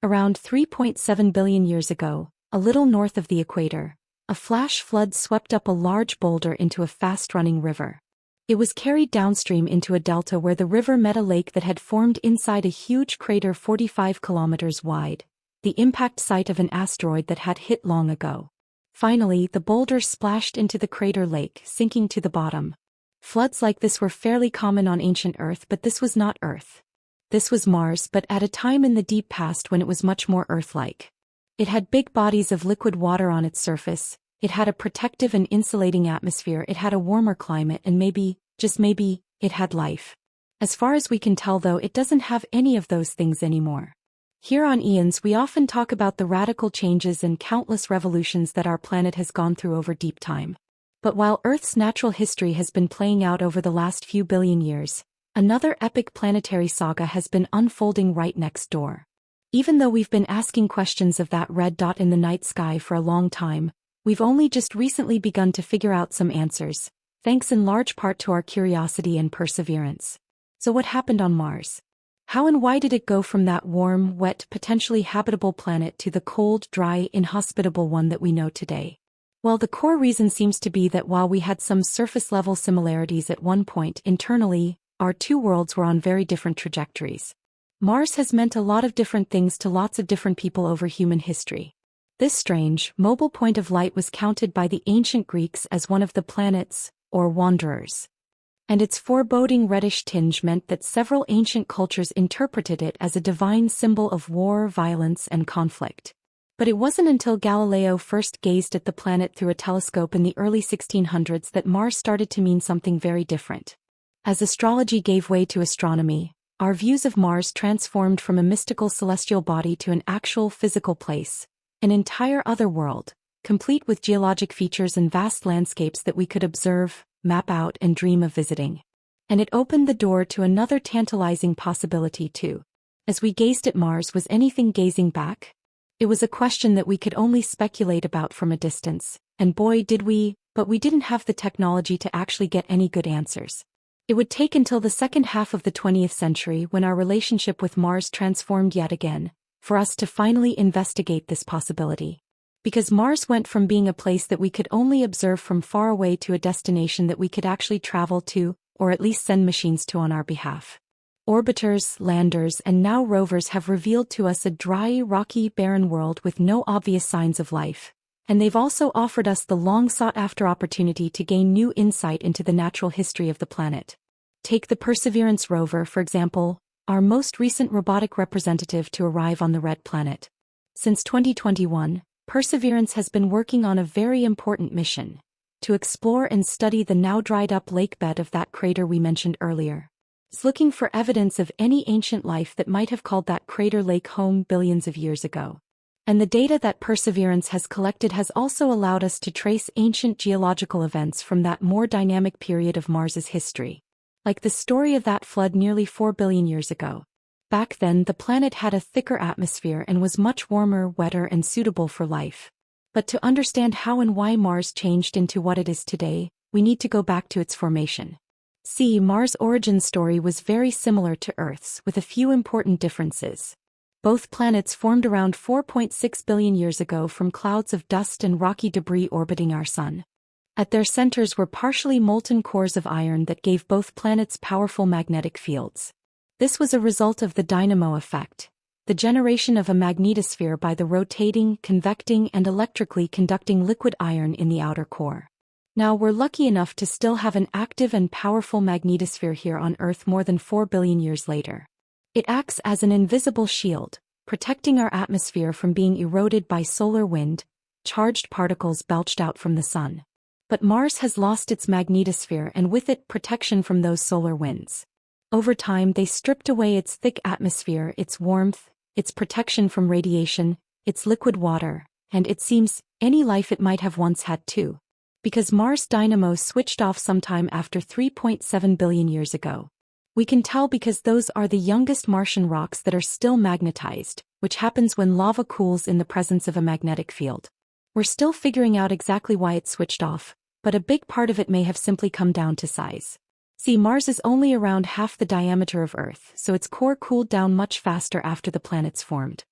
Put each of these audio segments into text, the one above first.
Around 3.7 billion years ago, a little north of the equator, a flash flood swept up a large boulder into a fast-running river. It was carried downstream into a delta where the river met a lake that had formed inside a huge crater 45 kilometers wide, the impact site of an asteroid that had hit long ago. Finally, the boulder splashed into the crater lake, sinking to the bottom. Floods like this were fairly common on ancient Earth, but this was not Earth. This was Mars, but at a time in the deep past when it was much more Earth-like. It had big bodies of liquid water on its surface, it had a protective and insulating atmosphere, it had a warmer climate, and maybe, just maybe, it had life. As far as we can tell though, it doesn't have any of those things anymore. Here on Eons we often talk about the radical changes and countless revolutions that our planet has gone through over deep time. But while Earth's natural history has been playing out over the last few billion years, another epic planetary saga has been unfolding right next door. Even though we've been asking questions of that red dot in the night sky for a long time, we've only just recently begun to figure out some answers, thanks in large part to our curiosity and perseverance. So what happened on Mars? How and why did it go from that warm, wet, potentially habitable planet to the cold, dry, inhospitable one that we know today? Well, the core reason seems to be that while we had some surface-level similarities at one point internally, our two worlds were on very different trajectories. Mars has meant a lot of different things to lots of different people over human history. This strange, mobile point of light was counted by the ancient Greeks as one of the planets, or wanderers. And its foreboding reddish tinge meant that several ancient cultures interpreted it as a divine symbol of war, violence, and conflict. But it wasn't until Galileo first gazed at the planet through a telescope in the early 1600s that Mars started to mean something very different. As astrology gave way to astronomy, our views of Mars transformed from a mystical celestial body to an actual physical place, an entire other world, complete with geologic features and vast landscapes that we could observe, map out, and dream of visiting. And it opened the door to another tantalizing possibility too. As we gazed at Mars, was anything gazing back? It was a question that we could only speculate about from a distance, and boy did we, but we didn't have the technology to actually get any good answers. It would take until the second half of the 20th century, when our relationship with Mars transformed yet again, for us to finally investigate this possibility. Because Mars went from being a place that we could only observe from far away to a destination that we could actually travel to, or at least send machines to on our behalf. Orbiters, landers, and now rovers have revealed to us a dry, rocky, barren world with no obvious signs of life. And they've also offered us the long-sought-after opportunity to gain new insight into the natural history of the planet. Take the Perseverance rover, for example, our most recent robotic representative to arrive on the Red Planet. Since 2021, Perseverance has been working on a very important mission: to explore and study the now dried-up lake bed of that crater we mentioned earlier. It's looking for evidence of any ancient life that might have called that crater lake home billions of years ago. And the data that Perseverance has collected has also allowed us to trace ancient geological events from that more dynamic period of Mars's history. Like the story of that flood nearly 4 billion years ago. Back then, the planet had a thicker atmosphere and was much warmer, wetter, and suitable for life. But to understand how and why Mars changed into what it is today, we need to go back to its formation. See, Mars' origin story was very similar to Earth's, with a few important differences. Both planets formed around 4.6 billion years ago from clouds of dust and rocky debris orbiting our Sun. At their centers were partially molten cores of iron that gave both planets powerful magnetic fields. This was a result of the dynamo effect, the generation of a magnetosphere by the rotating, convecting, and electrically conducting liquid iron in the outer core. Now we're lucky enough to still have an active and powerful magnetosphere here on Earth more than 4 billion years later. It acts as an invisible shield, protecting our atmosphere from being eroded by solar wind, charged particles belched out from the Sun. But Mars has lost its magnetosphere and with it protection from those solar winds. Over time they stripped away its thick atmosphere, its warmth, its protection from radiation, its liquid water, and it seems, any life it might have once had too. Because Mars' dynamo switched off sometime after 3.7 billion years ago. We can tell because those are the youngest Martian rocks that are still magnetized, which happens when lava cools in the presence of a magnetic field. We're still figuring out exactly why it switched off, but a big part of it may have simply come down to size. See, Mars is only around half the diameter of Earth, so its core cooled down much faster after the planets formed.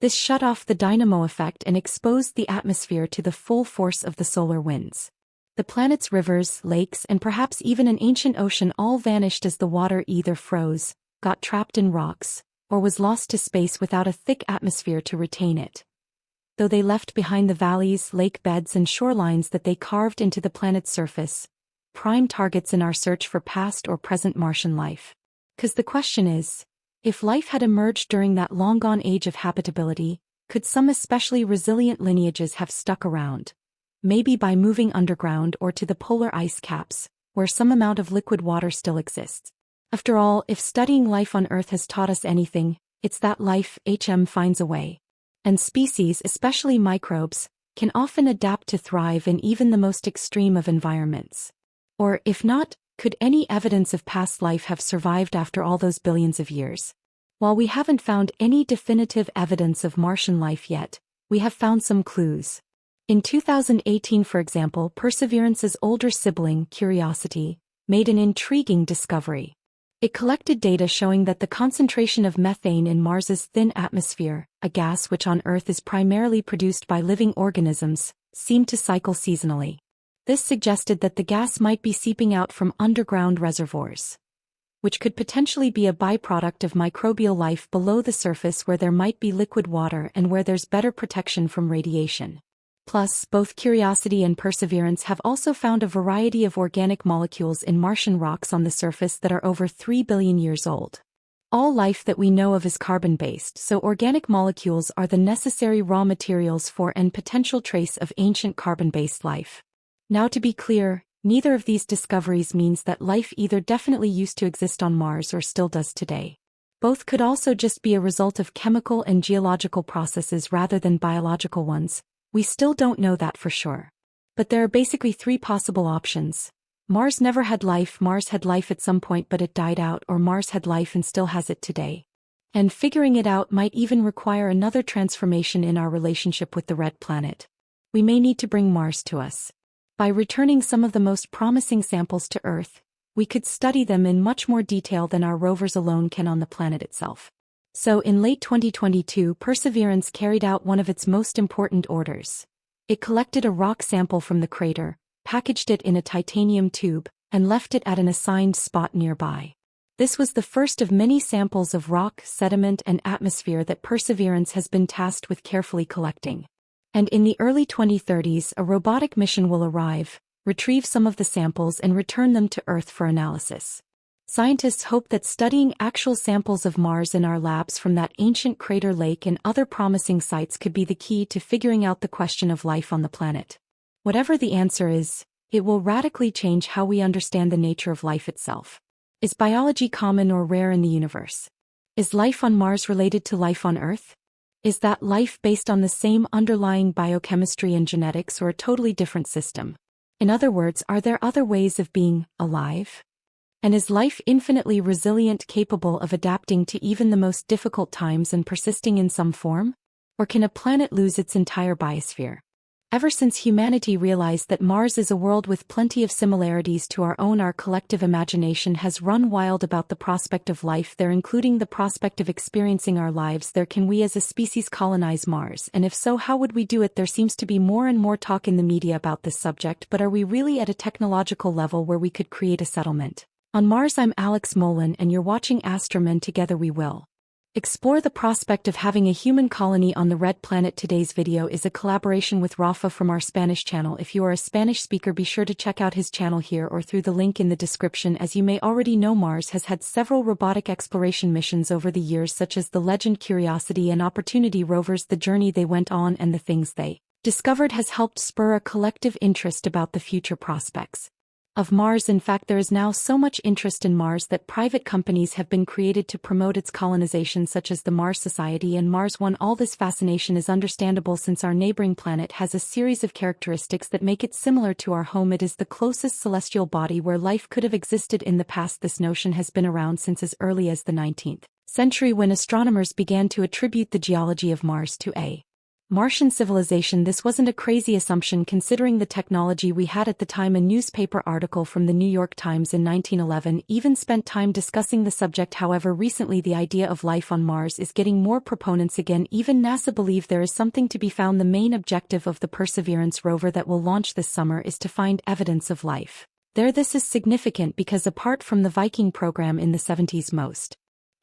This shut off the dynamo effect and exposed the atmosphere to the full force of the solar winds. The planet's rivers, lakes, and perhaps even an ancient ocean all vanished as the water either froze, got trapped in rocks, or was lost to space without a thick atmosphere to retain it. Though they left behind the valleys, lake beds, and shorelines that they carved into the planet's surface, prime targets in our search for past or present Martian life. 'Cause the question is, if life had emerged during that long-gone age of habitability, could some especially resilient lineages have stuck around? Maybe by moving underground or to the polar ice caps, where some amount of liquid water still exists. After all, if studying life on Earth has taught us anything, it's that life finds a way. And species, especially microbes, can often adapt to thrive in even the most extreme of environments. Or, if not, could any evidence of past life have survived after all those billions of years? While we haven't found any definitive evidence of Martian life yet, we have found some clues. In 2018, for example, Perseverance's older sibling, Curiosity, made an intriguing discovery. It collected data showing that the concentration of methane in Mars's thin atmosphere, a gas which on Earth is primarily produced by living organisms, seemed to cycle seasonally. This suggested that the gas might be seeping out from underground reservoirs, which could potentially be a byproduct of microbial life below the surface where there might be liquid water and where there's better protection from radiation. Plus, both Curiosity and Perseverance have also found a variety of organic molecules in Martian rocks on the surface that are over 3 billion years old. All life that we know of is carbon-based, so organic molecules are the necessary raw materials for and potential trace of ancient carbon-based life. Now, to be clear, neither of these discoveries means that life either definitely used to exist on Mars or still does today. Both could also just be a result of chemical and geological processes rather than biological ones. We still don't know that for sure. But there are basically three possible options. Mars never had life, Mars had life at some point but it died out, or Mars had life and still has it today. And figuring it out might even require another transformation in our relationship with the red planet. We may need to bring Mars to us. By returning some of the most promising samples to Earth, we could study them in much more detail than our rovers alone can on the planet itself. So in late 2022, Perseverance carried out one of its most important orders. It collected a rock sample from the crater, packaged it in a titanium tube, and left it at an assigned spot nearby. This was the first of many samples of rock, sediment, and atmosphere that Perseverance has been tasked with carefully collecting. And in the early 2030s, a robotic mission will arrive, retrieve some of the samples and return them to Earth for analysis. Scientists hope that studying actual samples of Mars in our labs from that ancient crater lake and other promising sites could be the key to figuring out the question of life on the planet. Whatever the answer is, it will radically change how we understand the nature of life itself. Is biology common or rare in the universe? Is life on Mars related to life on Earth? Is that life based on the same underlying biochemistry and genetics or a totally different system? In other words, are there other ways of being alive? And is life infinitely resilient, capable of adapting to even the most difficult times and persisting in some form? Or can a planet lose its entire biosphere? Ever since humanity realized that Mars is a world with plenty of similarities to our own, our collective imagination has run wild about the prospect of life there, including the prospect of experiencing our lives there. Can we as a species colonize Mars? And if so, how would we do it? There seems to be more and more talk in the media about this subject, but are we really at a technological level where we could create a settlement on Mars? I'm Alex Molan and you're watching Astromen. Together we will explore the prospect of having a human colony on the red planet. Today's video is a collaboration with Rafa from our Spanish channel. If you are a Spanish speaker, be sure to check out his channel here or through the link in the description. As you may already know, Mars has had several robotic exploration missions over the years, such as the Legend, Curiosity, and Opportunity rovers. The journey they went on and the things they discovered has helped spur a collective interest about the future prospects of Mars. In fact, there is now so much interest in Mars that private companies have been created to promote its colonization, such as the Mars Society and Mars One. All this fascination is understandable since our neighboring planet has a series of characteristics that make it similar to our home. It is the closest celestial body where life could have existed in the past. This notion has been around since as early as the 19th century, when astronomers began to attribute the geology of Mars to a Martian civilization. This wasn't a crazy assumption considering the technology we had at the time. A newspaper article from the New York Times in 1911 even spent time discussing the subject. However, recently the idea of life on Mars is getting more proponents again. Even NASA believe there is something to be found. The main objective of the Perseverance rover that will launch this summer is to find evidence of life there. This is significant because apart from the Viking program in the 70s, most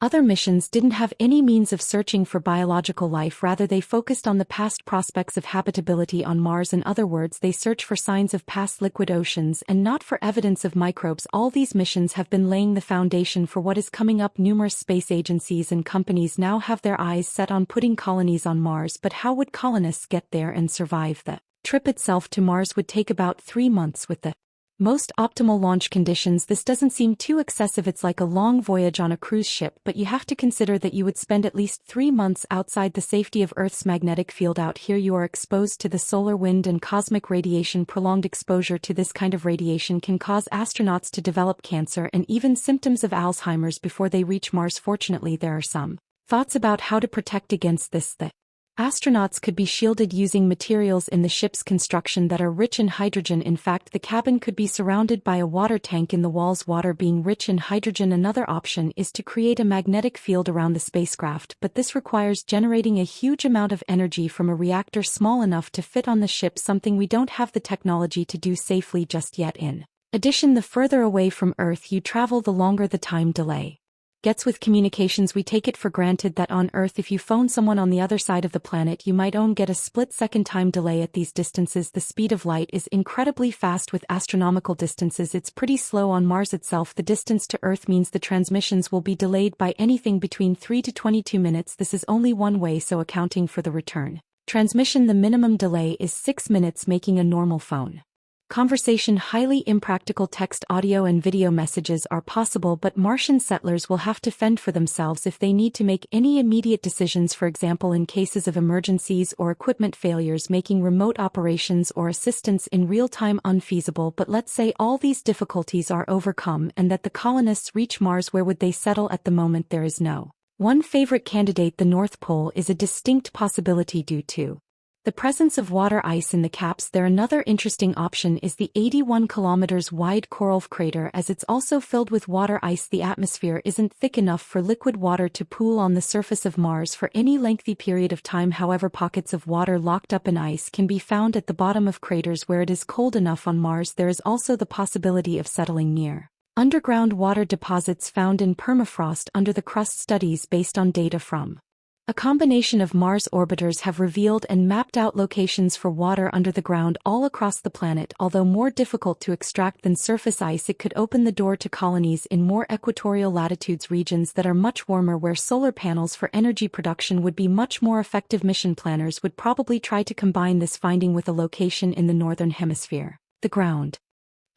other missions didn't have any means of searching for biological life. Rather, they focused on the past prospects of habitability on Mars. In other words, they search for signs of past liquid oceans and not for evidence of microbes. All these missions have been laying the foundation for what is coming up. Numerous space agencies and companies now have their eyes set on putting colonies on Mars. But how would colonists get there and survive? The trip itself to Mars would take about 3 months with the most optimal launch conditions. This doesn't seem too excessive. It's like a long voyage on a cruise ship, but you have to consider that you would spend at least 3 months outside the safety of Earth's magnetic field. Out here you are exposed to the solar wind and cosmic radiation. Prolonged exposure to this kind of radiation can cause astronauts to develop cancer and even symptoms of Alzheimer's before they reach Mars. Fortunately, there are some thoughts about how to protect against this. The astronauts could be shielded using materials in the ship's construction that are rich in hydrogen. In fact, the cabin could be surrounded by a water tank in the walls. Water being rich in hydrogen. Another option is to create a magnetic field around the spacecraft, but this requires generating a huge amount of energy from a reactor small enough to fit on the ship, something we don't have the technology to do safely just yet. In addition, the further away from Earth you travel, the longer the time delay gets with communications. We take it for granted that on Earth if you phone someone on the other side of the planet you might get a split-second time delay. At these distances the speed of light is incredibly fast. With astronomical distances it's pretty slow. On Mars itself the distance to Earth means the transmissions will be delayed by anything between 3 to 22 minutes. This is only one way, so accounting for the return transmission the minimum delay is 6 minutes, making a normal phone conversation highly impractical. Text, audio and video messages are possible, but Martian settlers will have to fend for themselves if they need to make any immediate decisions. For example, in cases of emergencies or equipment failures, making remote operations or assistance in real time unfeasible. But let's say all these difficulties are overcome and that the colonists reach Mars. Where would they settle? At the moment there is no one favorite candidate. The North Pole is a distinct possibility due to the presence of water ice in the caps there. Another interesting option is the 81 kilometers wide Korolev crater, as it's also filled with water ice. The atmosphere isn't thick enough for liquid water to pool on the surface of Mars for any lengthy period of time. However, pockets of water locked up in ice can be found at the bottom of craters where it is cold enough. On Mars there is also the possibility of settling near underground water deposits found in permafrost under the crust. Studies based on data from a combination of Mars orbiters have revealed and mapped out locations for water under the ground all across the planet. Although more difficult to extract than surface ice, it could open the door to colonies in more equatorial latitudes, regions that are much warmer, where solar panels for energy production would be much more effective. Mission planners would probably try to combine this finding with a location in the northern hemisphere. The ground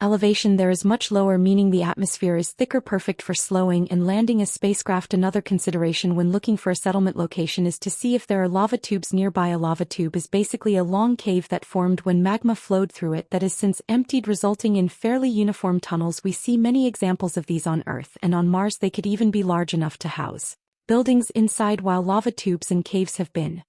elevation there is much lower, meaning the atmosphere is thicker, perfect for slowing and landing a spacecraft. Another consideration when looking for a settlement location is to see if there are lava tubes nearby. A lava tube is basically a long cave that formed when magma flowed through it that has since emptied, resulting in fairly uniform tunnels. We see many examples of these on Earth, and on Mars they could even be large enough to house buildings inside. While lava tubes and caves have been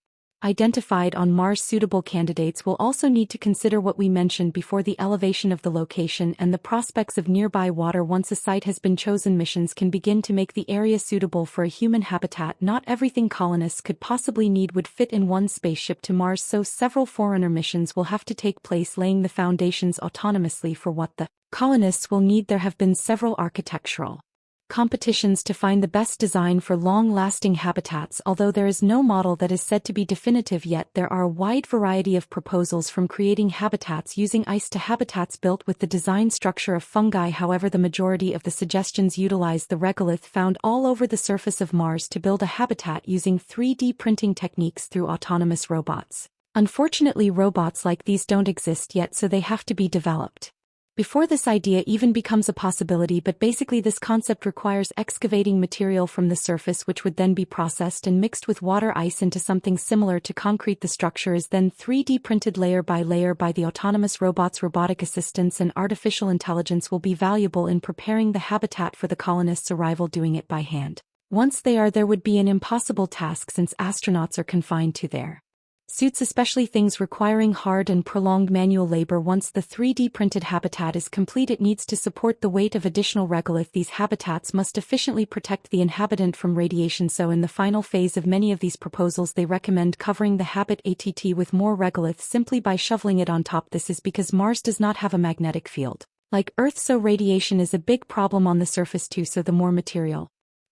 identified on Mars, suitable candidates will also need to consider what we mentioned before: the elevation of the location and the prospects of nearby water. Once a site has been chosen, missions can begin to make the area suitable for a human habitat. Not everything colonists could possibly need would fit in one spaceship to Mars, so several Forerunner missions will have to take place, laying the foundations autonomously for what the colonists will need. There have been several architectural competitions to find the best design for long-lasting habitats. Although there is no model that is said to be definitive yet, there are a wide variety of proposals, from creating habitats using ice to habitats built with the design structure of fungi. However, the majority of the suggestions utilize the regolith found all over the surface of Mars to build a habitat using 3D printing techniques through autonomous robots. Unfortunately, robots like these don't exist yet, so they have to be developed before this idea even becomes a possibility. But basically this concept requires excavating material from the surface, which would then be processed and mixed with water ice into something similar to concrete. The structure is then 3D printed layer by layer by the autonomous robots. Robotic assistance and artificial intelligence will be valuable in preparing the habitat for the colonists' arrival. Doing it by hand once they are there would be an impossible task, since astronauts are confined to their Suits, especially things requiring hard and prolonged manual labor. Once the 3D printed habitat is complete, it needs to support the weight of additional regolith. These habitats must efficiently protect the inhabitant from radiation, so in the final phase of many of these proposals they recommend covering the habitat with more regolith simply by shoveling it on top. This is because Mars does not have a magnetic field like Earth, so radiation is a big problem on the surface too, so the more material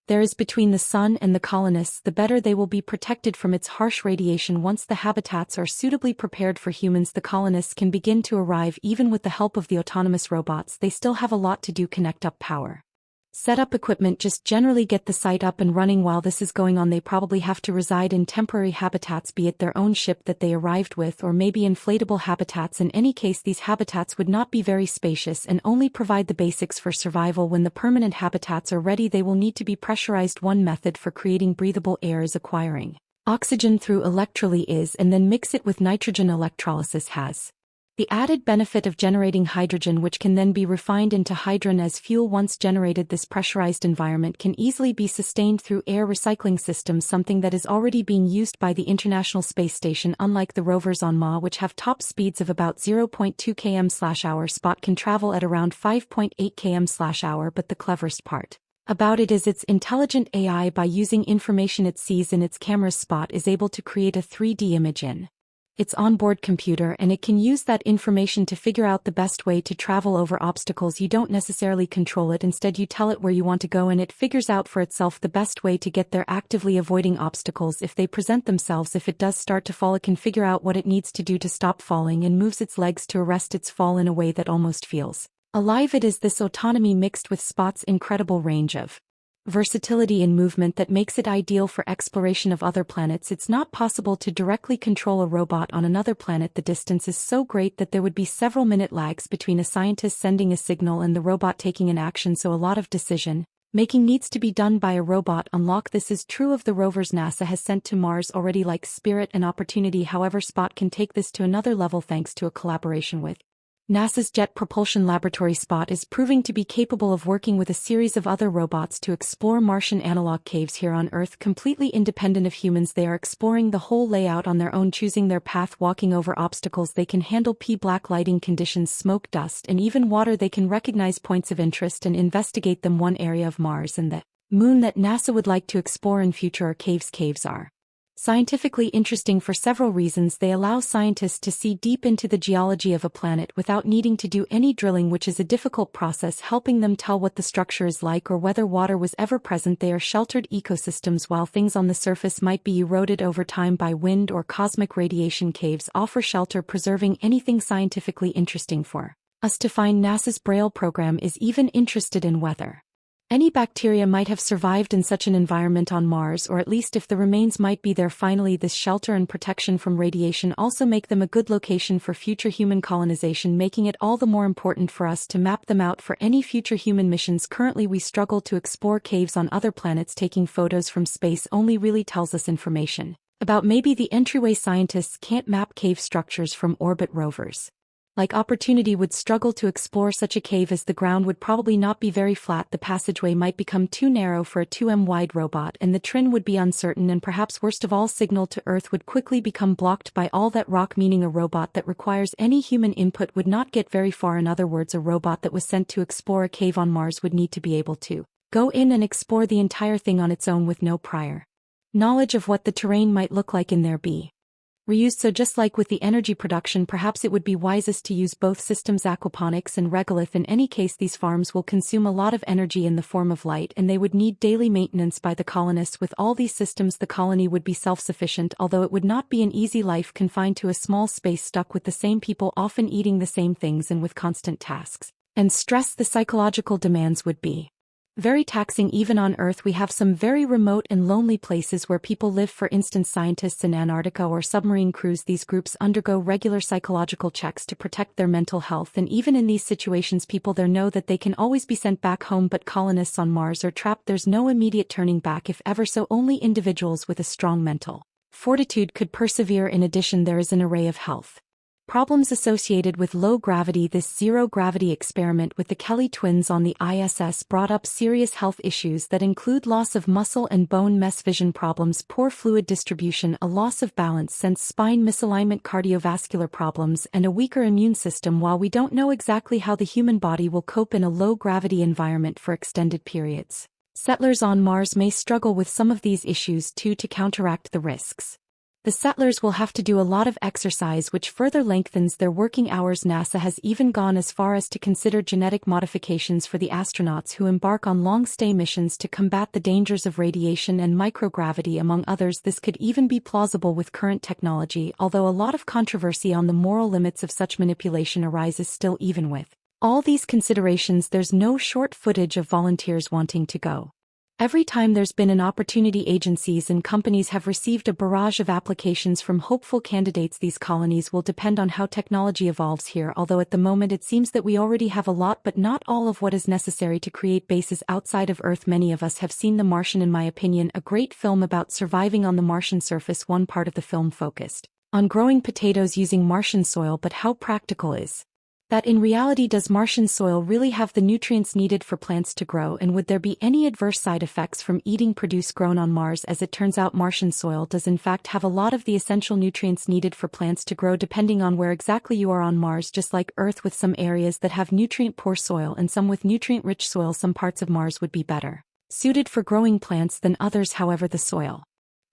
there is between the sun and the colonists, the better they will be protected from its harsh radiation. Once the habitats are suitably prepared for humans, the colonists can begin to arrive. Even with the help of the autonomous robots, they still have a lot to do: connect up power, set up equipment, just generally get the site up and running. While this is going on, they probably have to reside in temporary habitats, be it their own ship that they arrived with or maybe inflatable habitats. In any case, these habitats would not be very spacious and only provide the basics for survival. When the permanent habitats are ready, they will need to be pressurized. One method for creating breathable air is acquiring oxygen through electrolysis and then mix it with nitrogen. Electrolysis has the added benefit of generating hydrogen, which can then be refined into hydrogen as fuel. Once generated, this pressurized environment can easily be sustained through air recycling systems, something that is already being used by the International Space Station. Unlike the rovers on Ma, which have top speeds of about 0.2 km/h, Spot can travel at around 5.8 km/h, but the cleverest part about it is its intelligent AI. By using information it sees in its camera, Spot is able to create a 3D image in its onboard computer, and it can use that information to figure out the best way to travel over obstacles. You don't necessarily control it, instead you tell it where you want to go and it figures out for itself the best way to get there, actively avoiding obstacles if they present themselves. If it does start to fall, it can figure out what it needs to do to stop falling and moves its legs to arrest its fall in a way that almost feels alive. It is this autonomy mixed with Spot's incredible range of versatility in movement that makes it ideal for exploration of other planets. It's not possible to directly control a robot on another planet. The distance is so great that there would be several minute lags between a scientist sending a signal and the robot taking an action, so a lot of decision making needs to be done by a robot. Unlock. This is true of the rovers NASA has sent to Mars already, like Spirit and Opportunity. However, Spot can take this to another level thanks to a collaboration with NASA's Jet Propulsion Laboratory. Spot is proving to be capable of working with a series of other robots to explore Martian analog caves here on Earth, completely independent of humans. They are exploring the whole layout on their own, choosing their path, walking over obstacles. They can handle black lighting conditions, smoke, dust, and even water. They can recognize points of interest and investigate them. One area of Mars and the Moon that NASA would like to explore in future are caves. Caves are scientifically interesting for several reasons. They allow scientists to see deep into the geology of a planet without needing to do any drilling, which is a difficult process, helping them tell what the structure is like or whether water was ever present. They are sheltered ecosystems. While things on the surface might be eroded over time by wind or cosmic radiation, caves offer shelter, preserving anything scientifically interesting for us to find. NASA's Braille program is even interested in whether any bacteria might have survived in such an environment on Mars, or at least if the remains might be there. Finally, this shelter and protection from radiation also make them a good location for future human colonization, making it all the more important for us to map them out for any future human missions. Currently, we struggle to explore caves on other planets. Taking photos from space only really tells us information about maybe the entryway. Scientists can't map cave structures from orbit. Rovers like Opportunity would struggle to explore such a cave, as the ground would probably not be very flat. The passageway might become too narrow for a 2M wide robot, and the terrain would be uncertain, and perhaps worst of all, signal to Earth would quickly become blocked by all that rock, meaning a robot that requires any human input would not get very far. In other words, a robot that was sent to explore a cave on Mars would need to be able to go in and explore the entire thing on its own with no prior knowledge of what the terrain might look like in there be reused. So just like with the energy production, perhaps it would be wisest to use both systems, aquaponics and regolith. In any case, these farms will consume a lot of energy in the form of light, and they would need daily maintenance by the colonists. With all these systems, the colony would be self-sufficient, although it would not be an easy life confined to a small space, stuck with the same people, often eating the same things, and with constant tasks and stress. The psychological demands would be very taxing. Even on Earth, we have some very remote and lonely places where people live. For instance, scientists in Antarctica or submarine crews. These groups undergo regular psychological checks to protect their mental health, and even in these situations, people there know that they can always be sent back home. But colonists on Mars are trapped. There's no immediate turning back, if ever so. Only individuals with a strong mental fortitude could persevere. In addition, there is an array of health Problems associated with low gravity. This zero-gravity experiment with the Kelly twins on the ISS brought up serious health issues that include loss of muscle and bone mass, vision problems, poor fluid distribution, a loss of balance sense, spine misalignment, cardiovascular problems, and a weaker immune system. While we don't know exactly how the human body will cope in a low-gravity environment for extended periods, settlers on Mars may struggle with some of these issues too. To counteract the risks, the settlers will have to do a lot of exercise, which further lengthens their working hours. NASA has even gone as far as to consider genetic modifications for the astronauts who embark on long-stay missions to combat the dangers of radiation and microgravity, among others. This could even be plausible with current technology, although a lot of controversy on the moral limits of such manipulation arises still. Even with all these considerations, there's no short footage of volunteers wanting to go. Every time there's been an opportunity, agencies and companies have received a barrage of applications from hopeful candidates. These colonies will depend on how technology evolves here, although at the moment it seems that we already have a lot but not all of what is necessary to create bases outside of Earth. Many of us have seen The Martian, in my opinion, a great film about surviving on the Martian surface. One part of the film focused on growing potatoes using Martian soil, but how practical is that in reality? Does Martian soil really have the nutrients needed for plants to grow, and would there be any adverse side effects from eating produce grown on Mars? As it turns out, Martian soil does in fact have a lot of the essential nutrients needed for plants to grow, depending on where exactly you are on Mars, just like Earth, with some areas that have nutrient-poor soil and some with nutrient-rich soil. Some parts of Mars would be better suited for growing plants than others. However, the soil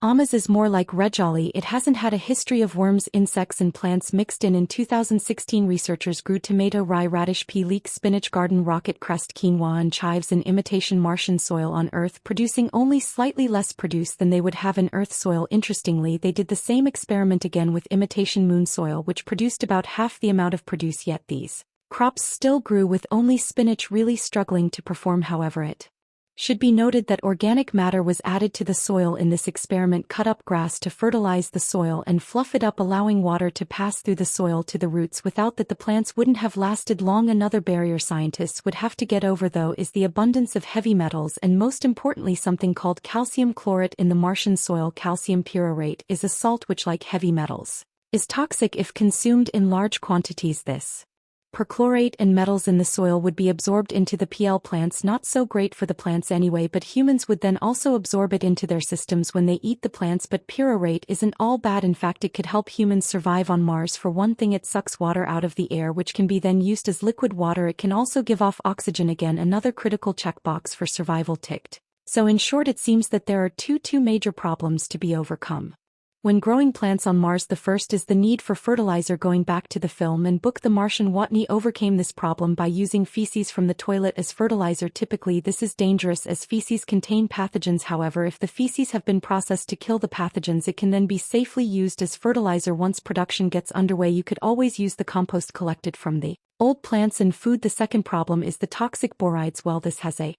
Mars is more like red jolly. It hasn't had a history of worms, insects and plants mixed in. In 2016, researchers grew tomato, rye, radish, pea, leek, spinach, garden rocket cress, quinoa and chives in imitation Martian soil on Earth, producing only slightly less produce than they would have in Earth soil. Interestingly, they did the same experiment again with imitation moon soil, which produced about half the amount of produce, yet these crops still grew, with only spinach really struggling to perform. However, it should be noted that organic matter was added to the soil in this experiment. Cut up grass to fertilize the soil and fluff it up, allowing water to pass through the soil to the roots. Without that, the plants wouldn't have lasted long. Another barrier scientists would have to get over, though, is the abundance of heavy metals, and most importantly something called calcium chlorate in the Martian soil. Calcium perchlorate is a salt which, like heavy metals, is toxic if consumed in large quantities. This perchlorate and metals in the soil would be absorbed into the plants. Not so great for the plants anyway, but humans would then also absorb it into their systems when they eat the plants. But perchlorate isn't all bad. In fact, it could help humans survive on Mars. For one thing, it sucks water out of the air, which can be then used as liquid water. It can also give off oxygen, again another critical checkbox for survival ticked. So in short, it seems that there are two major problems to be overcome when growing plants on Mars. The first is the need for fertilizer. Going back to the film and book The Martian, Watney overcame this problem by using feces from the toilet as fertilizer. Typically, this is dangerous as feces contain pathogens. However, if the feces have been processed to kill the pathogens, it can then be safely used as fertilizer. Once production gets underway, you could always use the compost collected from the old plants and food. The second problem is the toxic borides. Well, this has a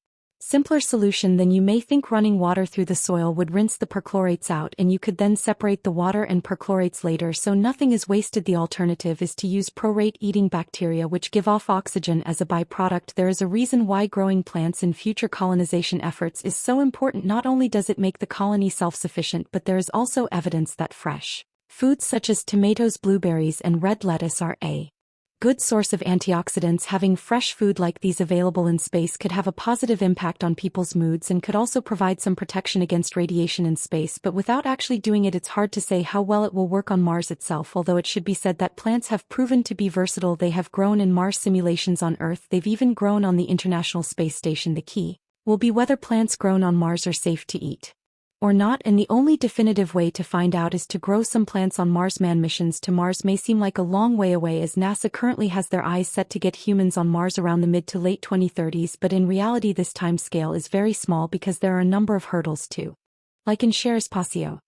simpler solution than you may think. Running water through the soil would rinse the perchlorates out, and you could then separate the water and perchlorates later, so nothing is wasted. The alternative is to use prorate-eating bacteria, which give off oxygen as a byproduct. There is a reason why growing plants in future colonization efforts is so important. Not only does it make the colony self-sufficient, but there is also evidence that fresh foods such as tomatoes, blueberries and red lettuce are a good source of antioxidants. Having fresh food like these available in space could have a positive impact on people's moods and could also provide some protection against radiation in space, but without actually doing it, it's hard to say how well it will work on Mars itself. Although it should be said that plants have proven to be versatile. They have grown in Mars simulations on Earth. They've even grown on the International Space Station. The key will be whether plants grown on Mars are safe to eat or not, and the only definitive way to find out is to grow some plants on Mars. Manned missions to Mars may seem like a long way away, as NASA currently has their eyes set to get humans on Mars around the mid to late 2030s, but in reality this time scale is very small because there are a number of hurdles to, like in share espacio.